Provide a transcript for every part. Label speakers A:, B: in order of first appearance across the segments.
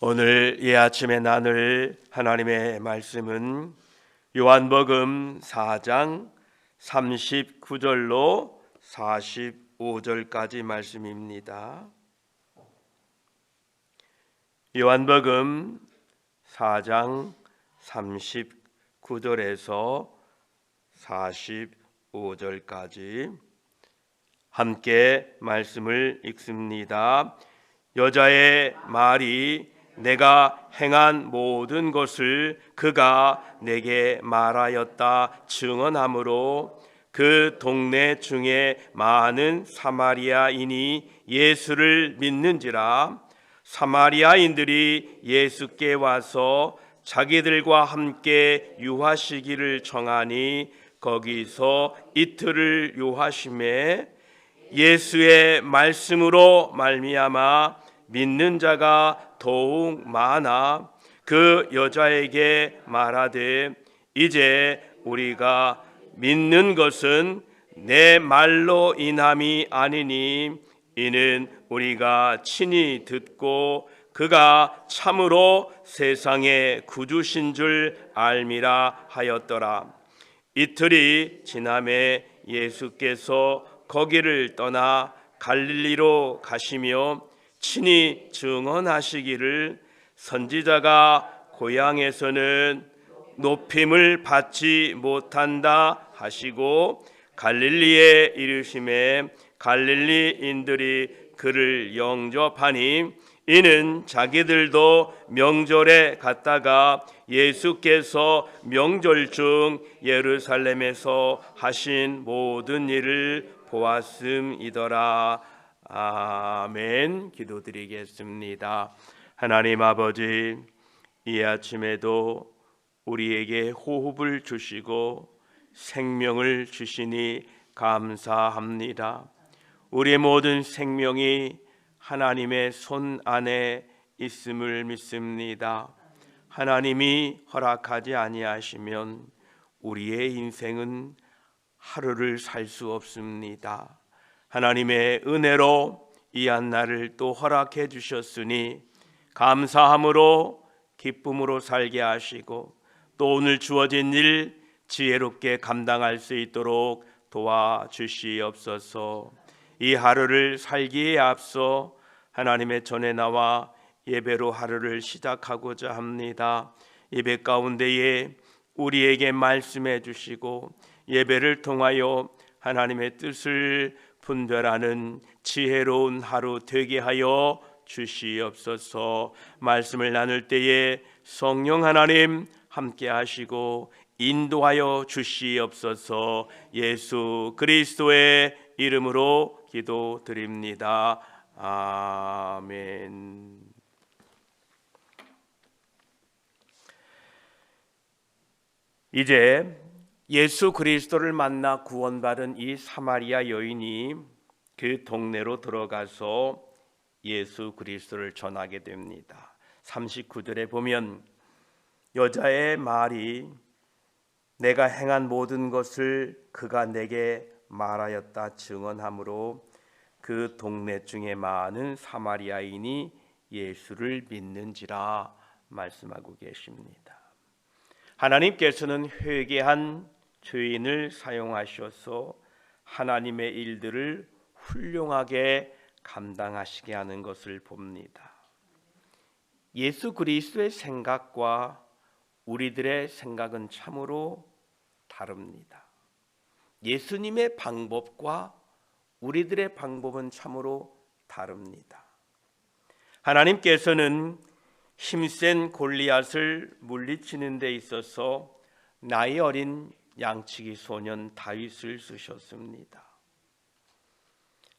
A: 오늘 이 아침에 나눌 하나님의 말씀은 요한복음 4장 39절로 45절까지 말씀입니다. 요한복음 4장 39절에서 45절까지 함께 말씀을 읽습니다. 여자의 말이 내가 행한 모든 것을 그가 내게 말하였다 증언하므로 그 동네 중에 많은 사마리아인이 예수를 믿는지라. 사마리아인들이 예수께 와서 자기들과 함께 유하시기를 청하니 거기서 이틀을 유하심에 예수의 말씀으로 말미암아 믿는 자가 더욱 많아 그 여자에게 말하되 이제 우리가 믿는 것은 내 말로 인함이 아니니 이는 우리가 친히 듣고 그가 참으로 세상의 구주신 줄 알미라 하였더라. 이틀이 지남에 예수께서 거기를 떠나 갈릴리로 가시며 친히 증언하시기를 선지자가 고향에서는 높임을 받지 못한다 하시고 갈릴리에 이르심에 갈릴리인들이 그를 영접하니 이는 자기들도 명절에 갔다가 예수께서 명절 중 예루살렘에서 하신 모든 일을 보았음이더라. 아멘. 기도드리겠습니다. 하나님 아버지, 이 아침에도 우리에게 호흡을 주시고 생명을 주시니 감사합니다. 우리의 모든 생명이 하나님의 손 안에 있음을 믿습니다. 하나님이 허락하지 아니하시면 우리의 인생은 하루를 살 수 없습니다. 하나님의 은혜로 이 한날을 또 허락해 주셨으니 감사함으로 기쁨으로 살게 하시고 또 오늘 주어진 일 지혜롭게 감당할 수 있도록 도와주시옵소서. 이 하루를 살기에 앞서 하나님의 전에 나와 예배로 하루를 시작하고자 합니다. 예배 가운데에 우리에게 말씀해 주시고 예배를 통하여 하나님의 뜻을 분별하는 지혜로운 하루 되게 하여 주시옵소서. 말씀을 나눌 때에 성령 하나님 함께 하시고 인도하여 주시옵소서. 예수 그리스도의 이름으로 기도드립니다. 아멘. 이제 예수 그리스도를 만나 구원받은 이 사마리아 여인이 그 동네로 들어가서 예수 그리스도를 전하게 됩니다. 39절에 보면 여자의 말이 내가 행한 모든 것을 그가 내게 말하였다 증언하므로 그 동네 중에 많은 사마리아인이 예수를 믿는지라 말씀하고 계십니다. 하나님께서는 회개한 죄인을 사용하셔서 하나님의 일들을 훌륭하게 감당하시게 하는 것을 봅니다. 예수 그리스도의 생각과 우리들의 생각은 참으로 다릅니다. 예수님의 방법과 우리들의 방법은 참으로 다릅니다. 하나님께서는 힘센 골리앗을 물리치는 데 있어서 나이 어린 양치기 소년 다윗을 쓰셨습니다.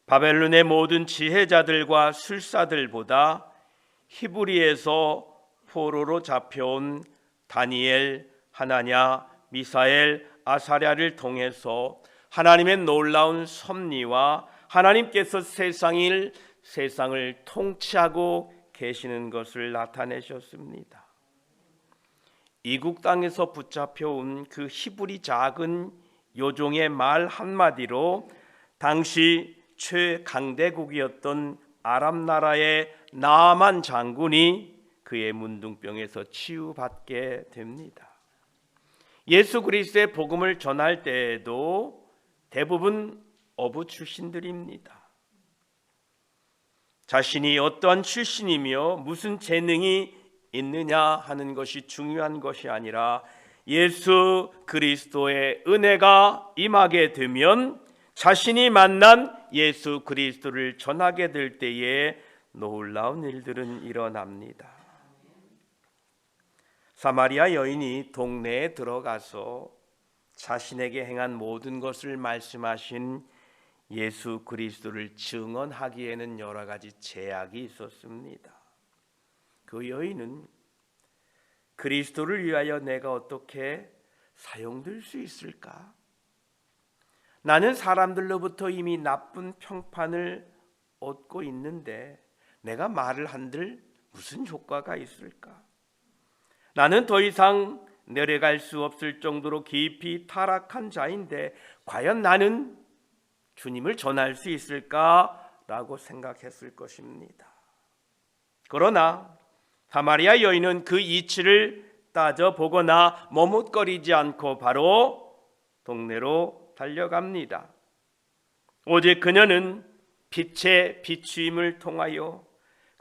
A: 바벨론의 모든 지혜자들과 술사들보다 히브리에서 포로로 잡혀온 다니엘, 하나냐, 미사엘, 아사랴를 통해서 하나님의 놀라운 섭리와 하나님께서 세상을 통치하고 계시는 것을 나타내셨습니다. 이국 땅에서 붙잡혀온 그 히브리 작은 요종의 말 한마디로 당시 최강대국이었던 아람 나라의 나아만 장군이 그 그의 문둥병에서 치유받게 됩니다. 예수 그리스도의 복음을 전할 때에도 대부분 어부 출신들입니다. 자신이 어떠한 출신이며 무슨 재능이 있느냐 하는 것이 중요한 것이 아니라 예수 그리스도의 은혜가 임하게 되면 자신이 만난 예수 그리스도를 전하게 될 때에 놀라운 일들은 일어납니다. 사마리아 여인이 동네에 들어가서 자신에게 행한 모든 것을 말씀하신 예수 그리스도를 증언하기에는 여러 가지 제약이 있었습니다. 그 여인은 그리스도를 위하여 내가 어떻게 사용될 수 있을까? 나는 사람들로부터 이미 나쁜 평판을 얻고 있는데 내가 말을 한들 무슨 효과가 있을까? 나는 더 이상 내려갈 수 없을 정도로 깊이 타락한 자인데 과연 나는 주님을 전할 수 있을까라고 생각했을 것입니다. 그러나 사마리아 여인은 그 이치를 따져보거나 머뭇거리지 않고 바로 동네로 달려갑니다. 오직 그녀는 빛의 비추임을 통하여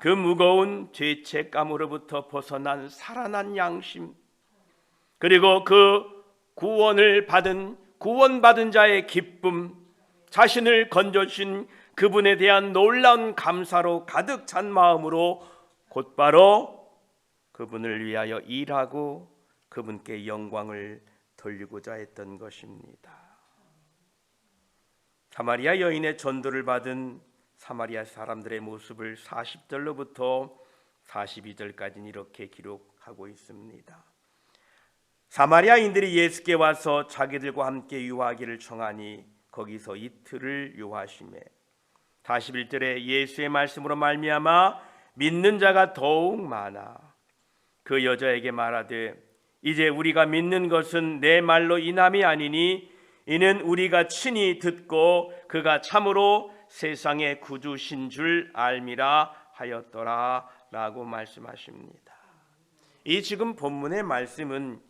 A: 그 무거운 죄책감으로부터 벗어난 살아난 양심, 그리고 그 구원받은 자의 기쁨, 자신을 건져주신 그분에 대한 놀라운 감사로 가득 찬 마음으로 곧바로 그분을 위하여 일하고 그분께 영광을 돌리고자 했던 것입니다. 사마리아 여인의 전도를 받은 사마리아 사람들의 모습을 40절로부터 42절까지는 이렇게 기록하고 있습니다. 사마리아인들이 예수께 와서 자기들과 함께 유하기를 청하니 거기서 이틀을 유하시매 41절에 예수의 말씀으로 말미암아 믿는 자가 더욱 많아 그 여자에게 말하되 이제 우리가 믿는 것은 내 말로 인함이 아니니 이는 우리가 친히 듣고 그가 참으로 세상의 구주신 줄 알미라 하였더라 라고 말씀하십니다. 이 지금 본문의 말씀은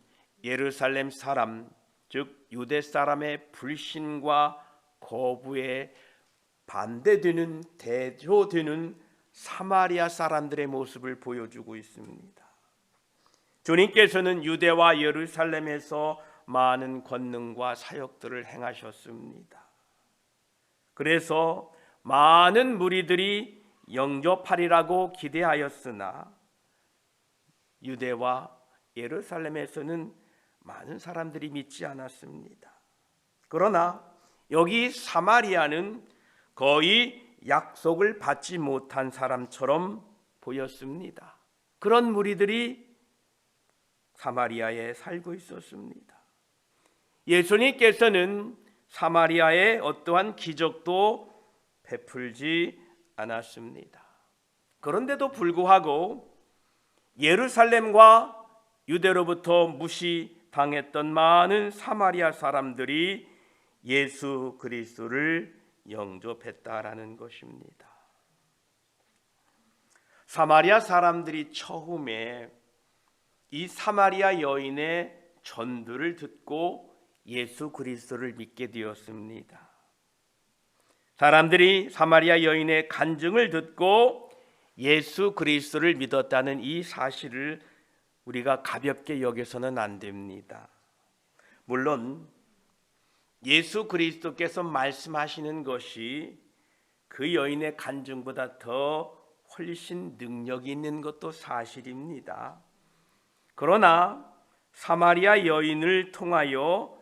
A: 예루살렘 사람, 즉 유대 사람의 불신과 거부에 반대되는 대조되는 사마리아 사람들의 모습을 보여주고 있습니다. 주님께서는 유대와 예루살렘에서 많은 권능과 사역들을 행하셨습니다. 그래서 많은 무리들이 영접하리라고 기대하였으나 유대와 예루살렘에서는 많은 사람들이 믿지 않았습니다. 그러나 여기 사마리아는 거의 약속을 받지 못한 사람처럼 보였습니다. 그런 무리들이 사마리아에 살고 있었습니다. 예수님께서는 사마리아에 어떠한 기적도 베풀지 않았습니다. 그런데도 불구하고 예루살렘과 유대로부터 무시당했던 많은 사마리아 사람들이 예수 그리스도를 영접했다라는 것입니다. 사마리아 사람들이 처음에 이 사마리아 여인의 전도를 듣고 예수 그리스도를 믿게 되었습니다. 사람들이 사마리아 여인의 간증을 듣고 예수 그리스도를 믿었다는 이 사실을 우리가 가볍게 여겨서는 안 됩니다. 물론 예수 그리스도께서 말씀하시는 것이 그 여인의 간증보다 더 훨씬 능력이 있는 것도 사실입니다. 그러나 사마리아 여인을 통하여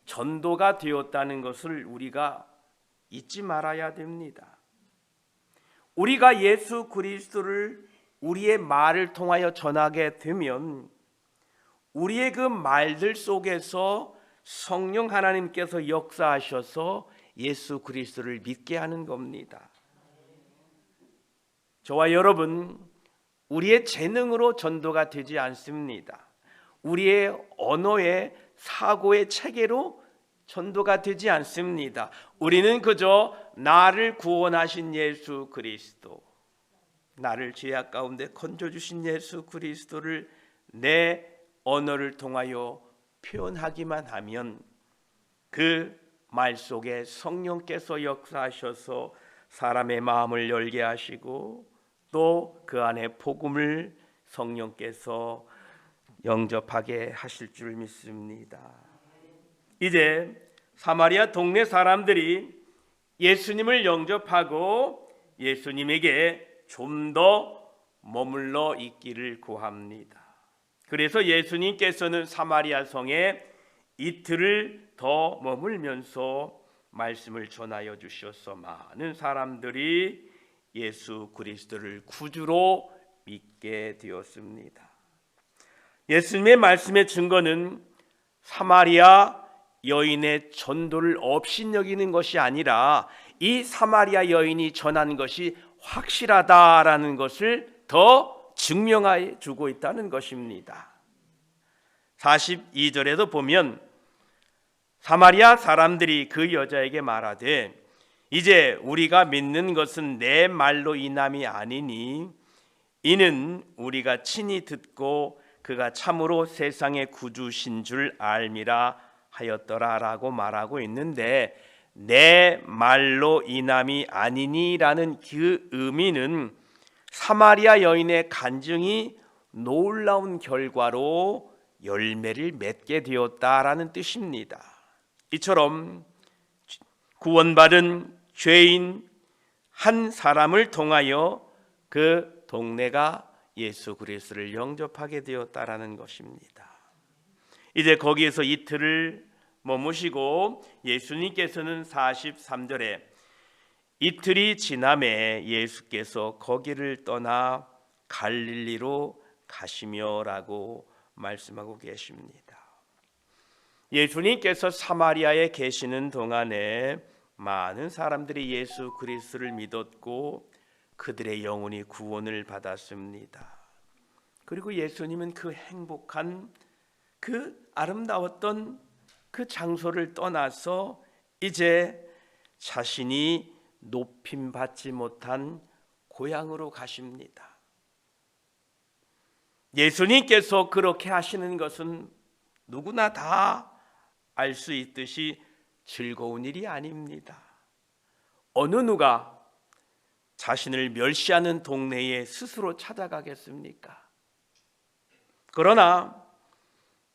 A: 전도가 되었다는 것을 우리가 잊지 말아야 됩니다. 우리가 예수 그리스도를 우리의 말을 통하여 전하게 되면 우리의 그 말들 속에서 성령 하나님께서 역사하셔서 예수 그리스도를 믿게 하는 겁니다. 저와 여러분, 우리의 재능으로 전도가 되지 않습니다. 우리의 언어의 사고의 체계로 전도가 되지 않습니다. 우리는 그저 나를 구원하신 예수 그리스도, 나를 죄악 가운데 건져주신 예수 그리스도를 내 언어를 통하여 표현하기만 하면 그 말 속에 성령께서 역사하셔서 사람의 마음을 열게 하시고 또 그 안에 복음을 성령께서 영접하게 하실 줄 믿습니다. 이제 사마리아 동네 사람들이 예수님을 영접하고 예수님에게 좀 더 머물러 있기를 구합니다. 그래서 예수님께서는 사마리아 성에 이틀을 더 머물면서 말씀을 전하여 주셔서 많은 사람들이 예수 그리스도를 구주로 믿게 되었습니다. 예수님의 말씀의 증거는 사마리아 여인의 전도를 업신여기는 것이 아니라 이 사마리아 여인이 전한 것이 확실하다라는 것을 더 증명해 주고 있다는 것입니다. 42절에도 보면 사마리아 사람들이 그 여자에게 말하되 이제 우리가 믿는 것은 내 말로 인함이 아니니 이는 우리가 친히 듣고 그가 참으로 세상의 구주신 줄 알미라 하였더라라고 말하고 있는데 내 말로 인함이 아니니라는 그 의미는 사마리아 여인의 간증이 놀라운 결과로 열매를 맺게 되었다라는 뜻입니다. 이처럼 구원받은 죄인 한 사람을 통하여 그 동네가 예수 그리스도를 영접하게 되었다라는 것입니다. 이제 거기에서 이틀을 머무시고 예수님께서는 43절에 이틀이 지남에 예수께서 거기를 떠나 갈릴리로 가시며라고 말씀하고 계십니다. 예수님께서 사마리아에 계시는 동안에 많은 사람들이 예수 그리스도를 믿었고 그들의 영혼이 구원을 받았습니다. 그리고 예수님은 그 행복한 그 아름다웠던 그 장소를 떠나서 이제 자신이 높임 받지 못한 고향으로 가십니다. 예수님께서 그렇게 하시는 것은 누구나 다 알 수 있듯이 즐거운 일이 아닙니다. 어느 누가 자신을 멸시하는 동네에 스스로 찾아가겠습니까? 그러나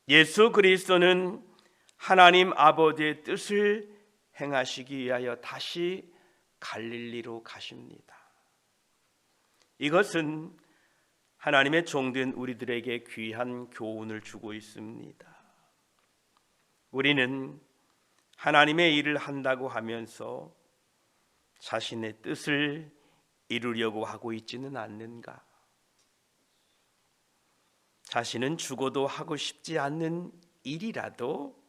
A: 예수 그리스도는 하나님 아버지의 뜻을 행하시기 위하여 다시 갈릴리로 가십니다. 이것은 하나님의 종된 우리들에게 귀한 교훈을 주고 있습니다. 우리는 하나님의 일을 한다고 하면서 자신의 뜻을 이루려고 하고 있지는 않는가? 자신은 죽어도 하고 싶지 않는 일이라도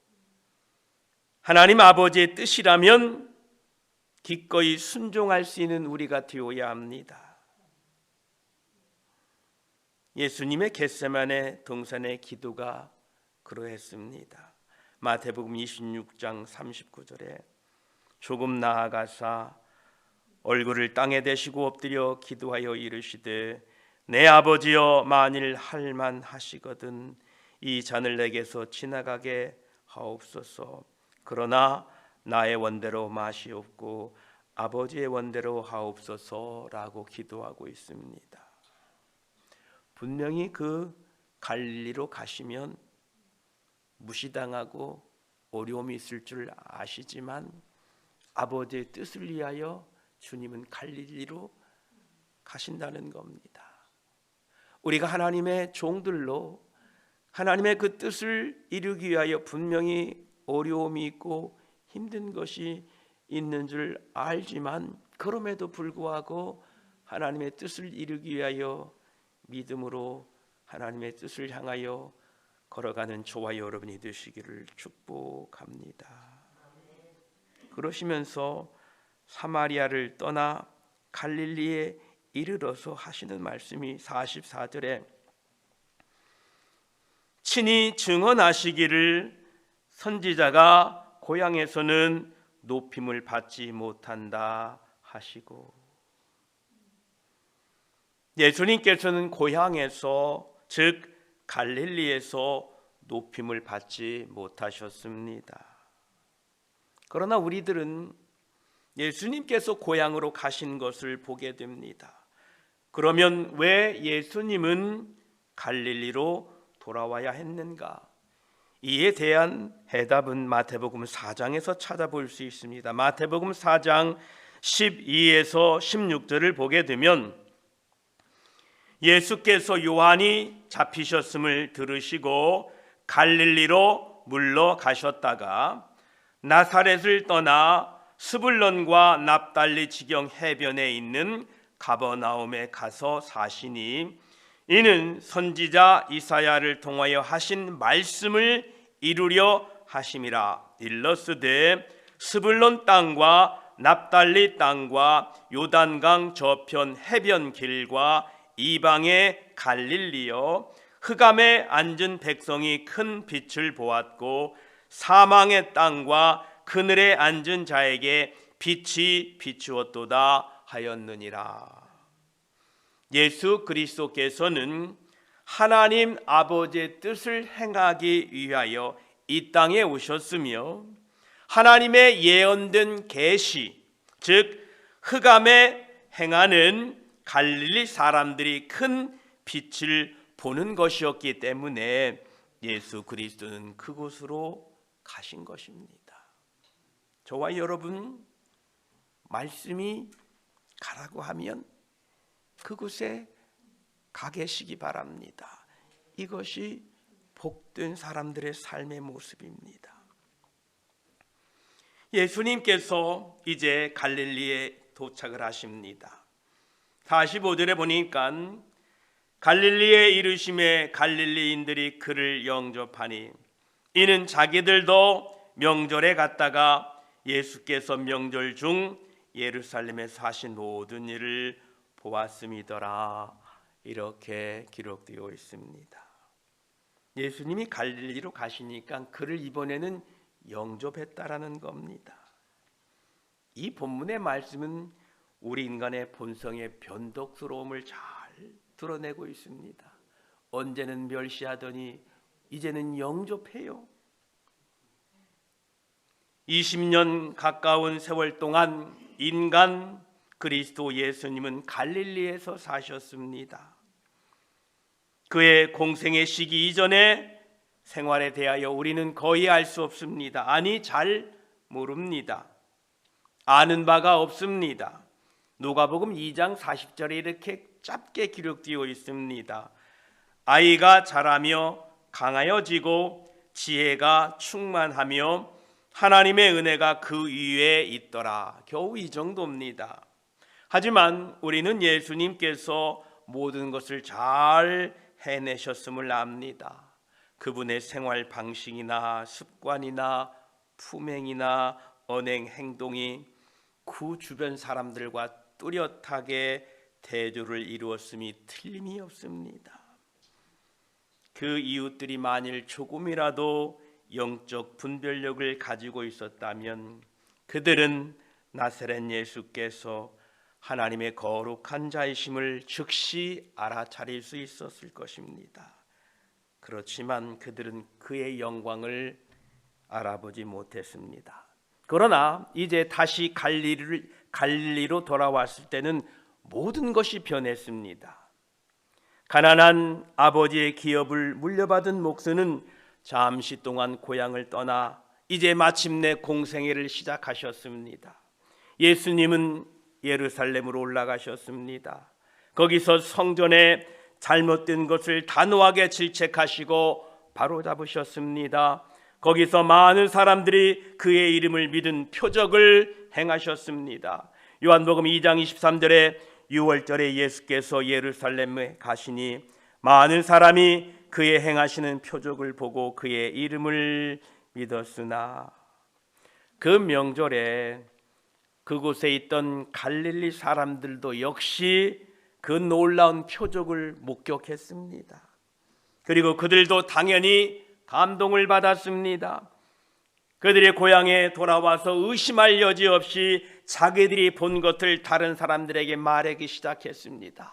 A: 하나님 아버지의 뜻이라면 기꺼이 순종할 수 있는 우리가 되어야 합니다. 예수님의 겟세마네 동산의 기도가 그러했습니다. 마태복음 26장 39절에 조금 나아가사 얼굴을 땅에 대시고 엎드려 기도하여 이르시되 내 아버지여 만일 할만하시거든 이 잔을 내게서 지나가게 하옵소서. 그러나 나의 원대로 마시옵고 아버지의 원대로 하옵소서라고 기도하고 있습니다. 분명히 그 갈릴리로 가시면 무시당하고 어려움이 있을 줄 아시지만 아버지의 뜻을 위하여 주님은 갈릴리로 가신다는 겁니다. 우리가 하나님의 종들로 하나님의 그 뜻을 이루기 위하여 분명히 어려움이 있고 힘든 것이 있는 줄 알지만 그럼에도 불구하고 하나님의 뜻을 이루기 위하여 믿음으로 하나님의 뜻을 향하여 걸어가는 저와 여러분이 되시기를 축복합니다. 그러시면서 사마리아를 떠나 갈릴리에 이르러서 하시는 말씀이 44절에 친히 증언하시기를 선지자가 고향에서는 높임을 받지 못한다 하시고 예수님께서는 고향에서, 즉 갈릴리에서 높임을 받지 못하셨습니다. 그러나 우리들은 예수님께서 고향으로 가신 것을 보게 됩니다. 그러면 왜 예수님은 갈릴리로 돌아와야 했는가? 이에 대한 해답은 마태복음 4장에서 찾아볼 수 있습니다. 마태복음 4장 12에서 16절을 보게 되면 예수께서 요한이 잡히셨음을 들으시고 갈릴리로 물러가셨다가 나사렛을 떠나 스불론과 납달리 지경 해변에 있는 가버나움에 가서 사시니 이는 선지자 이사야를 통하여 하신 말씀을 이루려 하심이라. 일러스되 스불론 땅과 납달리 땅과 요단강 저편 해변 길과 이방의 갈릴리여, 흑암에 앉은 백성이 큰 빛을 보았고 사망의 땅과 그늘에 앉은 자에게 빛이 비추었도다 하였느니라. 예수 그리스도께서는 하나님 아버지의 뜻을 행하기 위하여 이 땅에 오셨으며 하나님의 예언된 계시, 즉 흑암에 행하는 갈릴리 사람들이 큰 빛을 보는 것이었기 때문에 예수 그리스도는 그곳으로 가신 것입니다. 저와 여러분, 말씀이 가라고 하면 그곳에 가 계시기 바랍니다. 이것이 복된 사람들의 삶의 모습입니다. 예수님께서 이제 갈릴리에 도착을 하십니다. 45절에 보니까 갈릴리에 이르심에 갈릴리인들이 그를 영접하니 이는 자기들도 명절에 갔다가 예수께서 명절 중 예루살렘에서 하신 모든 일을 보았음이더라. 이렇게 기록되어 있습니다. 예수님이 갈릴리로 가시니까 그를 이번에는 영접했다라는 겁니다. 이 본문의 말씀은 우리 인간의 본성의 변덕스러움을 잘 드러내고 있습니다. 언제는 멸시하더니 이제는 영접해요. 20년 가까운 세월 동안 인간 그리스도 예수님은 갈릴리에서 사셨습니다. 그의 공생의 시기 이전에 생활에 대하여 우리는 거의 알 수 없습니다. 아니, 잘 모릅니다. 아는 바가 없습니다. 누가복음 2장 40절에 이렇게 짧게 기록되어 있습니다. 아이가 자라며 강하여지고 지혜가 충만하며 하나님의 은혜가 그 위에 있더라. 겨우 이 정도입니다. 하지만 우리는 예수님께서 모든 것을 잘 해내셨음을 압니다. 그분의 생활 방식이나 습관이나 품행이나 언행 행동이 그 주변 사람들과 뚜렷하게 대조를 이루었음이 틀림이 없습니다. 그 이웃들이 만일 조금이라도 영적 분별력을 가지고 있었다면 그들은 나사렛 예수께서 하나님의 거룩한 자이심을 즉시 알아차릴 수 있었을 것입니다. 그렇지만 그들은 그의 영광을 알아보지 못했습니다. 그러나 이제 다시 갈릴리로 돌아왔을 때는 모든 것이 변했습니다. 가난한 아버지의 기업을 물려받은 목수는 잠시 동안 고향을 떠나 이제 마침내 공생애를 시작하셨습니다. 예수님은 예루살렘으로 올라가셨습니다. 거기서 성전에 잘못된 것을 단호하게 질책하시고 바로잡으셨습니다. 거기서 많은 사람들이 그의 이름을 믿은 표적을 행하셨습니다. 요한복음 2장 23절에 6월절에 예수께서 예루살렘에 가시니 많은 사람이 그의 행하시는 표적을 보고 그의 이름을 믿었으나 그 명절에 그곳에 있던 갈릴리 사람들도 역시 그 놀라운 표적을 목격했습니다. 그리고 그들도 당연히 감동을 받았습니다. 그들의 고향에 돌아와서 의심할 여지 없이 자기들이 본 것을 다른 사람들에게 말하기 시작했습니다.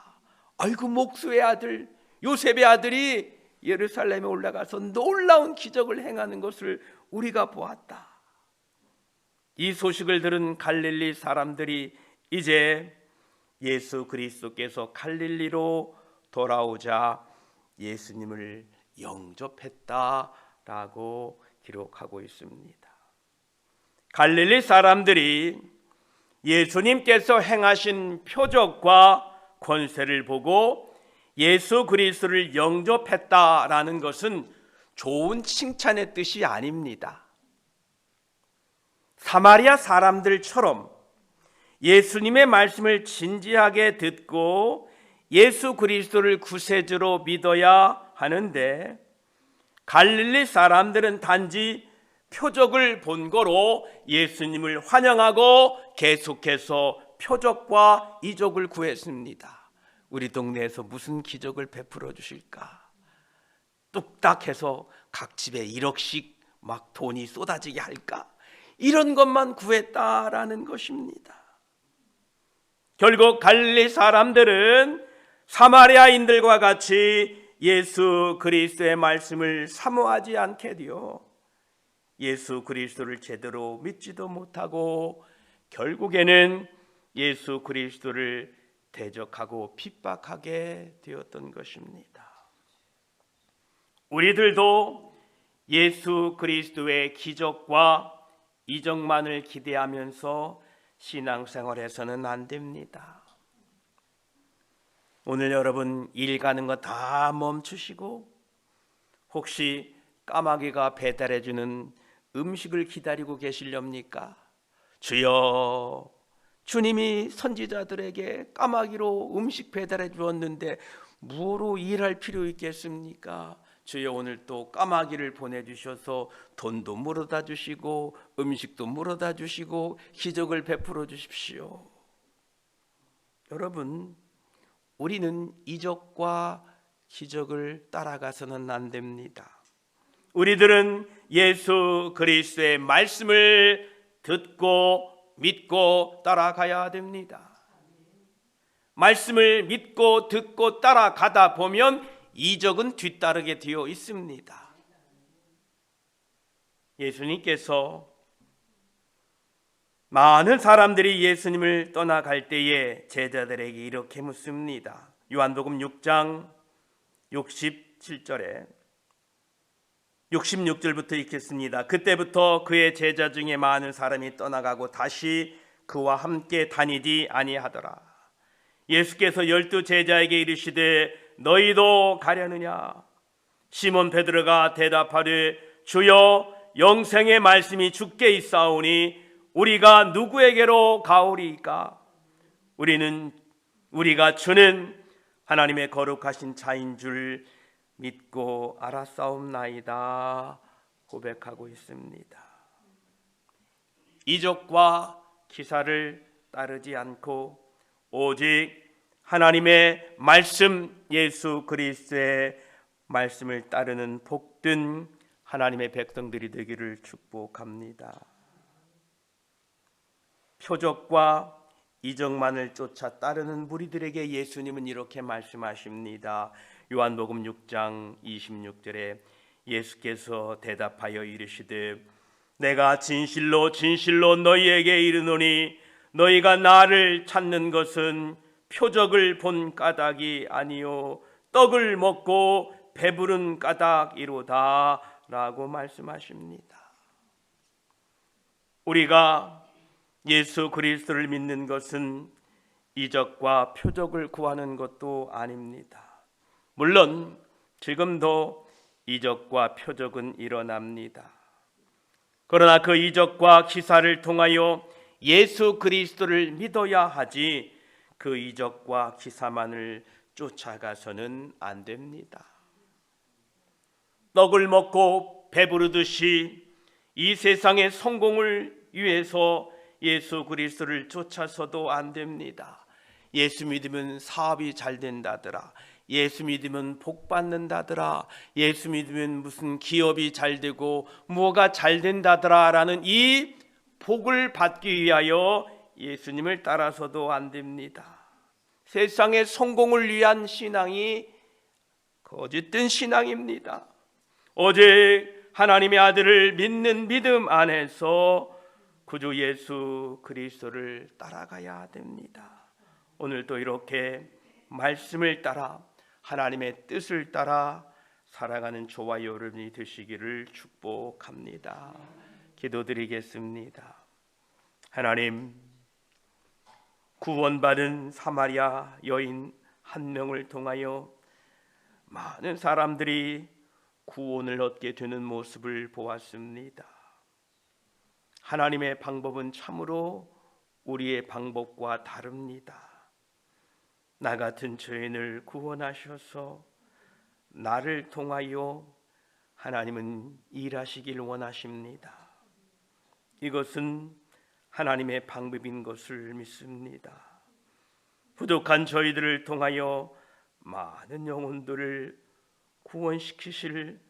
A: 아이고, 목수의 아들 요셉의 아들이 예루살렘에 올라가서 놀라운 기적을 행하는 것을 우리가 보았다. 이 소식을 들은 갈릴리 사람들이 이제 예수 그리스도께서 갈릴리로 돌아오자 예수님을 영접했다라고 기록하고 있습니다. 갈릴리 사람들이 예수님께서 행하신 표적과 권세를 보고 예수 그리스도를 영접했다라는 것은 좋은 칭찬의 뜻이 아닙니다. 사마리아 사람들처럼 예수님의 말씀을 진지하게 듣고 예수 그리스도를 구세주로 믿어야 하는데, 갈릴리 사람들은 단지 표적을 본 거로 예수님을 환영하고 계속해서 표적과 이적을 구했습니다. 우리 동네에서 무슨 기적을 베풀어 주실까? 뚝딱 해서 각 집에 1억씩 막 돈이 쏟아지게 할까? 이런 것만 구했다라는 것입니다. 결국 갈릴리 사람들은 사마리아인들과 같이 예수 그리스도의 말씀을 사모하지 않게 되어 예수 그리스도를 제대로 믿지도 못하고 결국에는 예수 그리스도를 대적하고 핍박하게 되었던 것입니다. 우리들도 예수 그리스도의 기적과 이적만을 기대하면서 신앙생활해서는 안 됩니다. 오늘 여러분 일 가는 거 다 멈추시고 혹시 까마귀가 배달해주는 음식을 기다리고 계시렵니까? 주여, 주님이 선지자들에게 까마귀로 음식 배달해 주었는데 뭐로 일할 필요 있겠습니까? 주여, 오늘 또 까마귀를 보내주셔서 돈도 물어다 주시고 음식도 물어다 주시고 기적을 베풀어 주십시오. 여러분, 우리는 이적과 기적을 따라가서는 안 됩니다. 우리들은 예수 그리스도의 말씀을 듣고 믿고 따라가야 됩니다. 말씀을 믿고 듣고 따라가다 보면 이적은 뒤따르게 되어 있습니다. 예수님께서 많은 사람들이 예수님을 떠나갈 때에 제자들에게 이렇게 묻습니다. 요한복음 6장 67절에 66절부터 읽겠습니다. 그때부터 그의 제자 중에 많은 사람이 떠나가고 다시 그와 함께 다니지 아니하더라. 예수께서 12 제자에게 이르시되 너희도 가려느냐? 시몬 베드로가 대답하되 주여, 영생의 말씀이 주께 있사오니 우리가 누구에게로 가오리이까? 우리가 주는 하나님의 거룩하신 자인 줄 믿고 알았사옵나이다 고백하고 있습니다. 이적과 기사를 따르지 않고 오직 하나님의 말씀, 예수 그리스도의 말씀을 따르는 복된 하나님의 백성들이 되기를 축복합니다. 표적과 이적만을 쫓아 따르는 무리들에게 예수님은 이렇게 말씀하십니다. 요한복음 6장 26절에 예수께서 대답하여 이르시되 내가 진실로 진실로 너희에게 이르노니 너희가 나를 찾는 것은 표적을 본 까닭이 아니요 떡을 먹고 배부른 까닭이로다 라고 말씀하십니다. 우리가 예수 그리스도를 믿는 것은 이적과 표적을 구하는 것도 아닙니다. 물론 지금도 이적과 표적은 일어납니다. 그러나 그 이적과 기사를 통하여 예수 그리스도를 믿어야 하지 그 이적과 기사만을 쫓아가서는 안 됩니다. 떡을 먹고 배부르듯이 이 세상의 성공을 위해서 예수 그리스도를 쫓아서도 안 됩니다. 예수 믿으면 사업이 잘 된다더라, 예수 믿으면 복 받는다더라, 예수 믿으면 무슨 기업이 잘 되고 뭐가 잘 된다더라 라는 이 복을 받기 위하여 예수님을 따라서도 안 됩니다. 세상의 성공을 위한 신앙이 거짓된 신앙입니다. 오직 하나님의 아들을 믿는 믿음 안에서 구주 예수 그리스도를 따라가야 됩니다. 오늘도 이렇게 말씀을 따라 하나님의 뜻을 따라 살아가는 저와 여러분이 되시기를 축복합니다. 기도드리겠습니다. 하나님, 구원받은 사마리아 여인 한 명을 통하여 많은 사람들이 구원을 얻게 되는 모습을 보았습니다. 하나님의 방법은 참으로 우리의 방법과 다릅니다. 나 같은 죄인을 구원하셔서 나를 통하여 하나님은 일하시길 원하십니다. 이것은 하나님의 방법인 것을 믿습니다. 부족한 저희들을 통하여 많은 영혼들을 구원시키실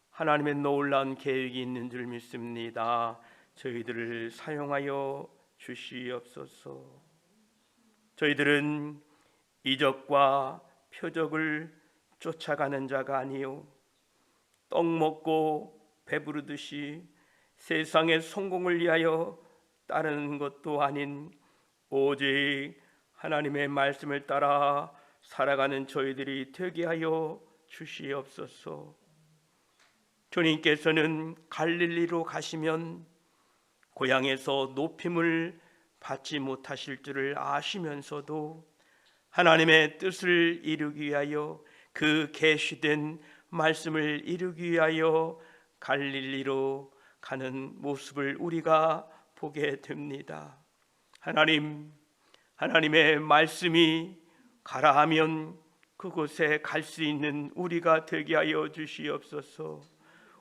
A: 하나님의 놀라운 계획이 있는 줄 믿습니다. 저희들을 사용하여 주시옵소서. 저희들은 이적과 표적을 쫓아가는 자가 아니요 떡 먹고 배부르듯이 세상의 성공을 위하여 따르는 것도 아닌 오직 하나님의 말씀을 따라 살아가는 저희들이 되게 하여 주시옵소서. 주님께서는 갈릴리로 가시면 고향에서 높임을 받지 못하실 줄을 아시면서도 하나님의 뜻을 이루기 위하여 그 계시된 말씀을 이루기 위하여 갈릴리로 가는 모습을 우리가 보게 됩니다. 하나님, 하나님의 말씀이 가라 하면 그곳에 갈 수 있는 우리가 되게 하여 주시옵소서.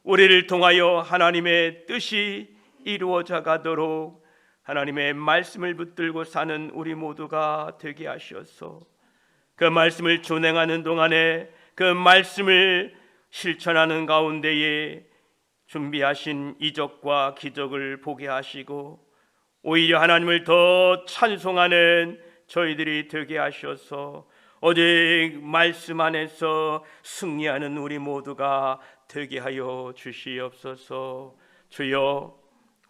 A: 우리를 통하여 하나님의 뜻이 이루어져 가도록 하나님의 말씀을 붙들고 사는 우리 모두가 되게 하셔서 그 말씀을 준행하는 동안에 그 말씀을 실천하는 가운데에 준비하신 이적과 기적을 보게 하시고 오히려 하나님을 더 찬송하는 저희들이 되게 하셔서 오직 말씀 안에서 승리하는 우리 모두가 되게 하여 주시옵소서. 주여,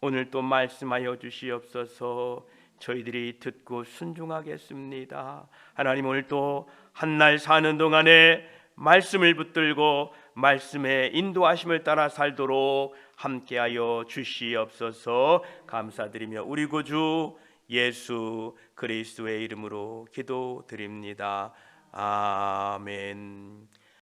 A: 오늘 또 말씀하여 주시옵소서. 저희들이 듣고 순종하겠습니다. 하나님, 오늘 또 한 날 사는 동안에 말씀을 붙들고 말씀의 인도하심을 따라 살도록 함께하여 주시옵소서. 감사드리며 우리 구주 예수 그리스도의 이름으로 기도드립니다. 아멘.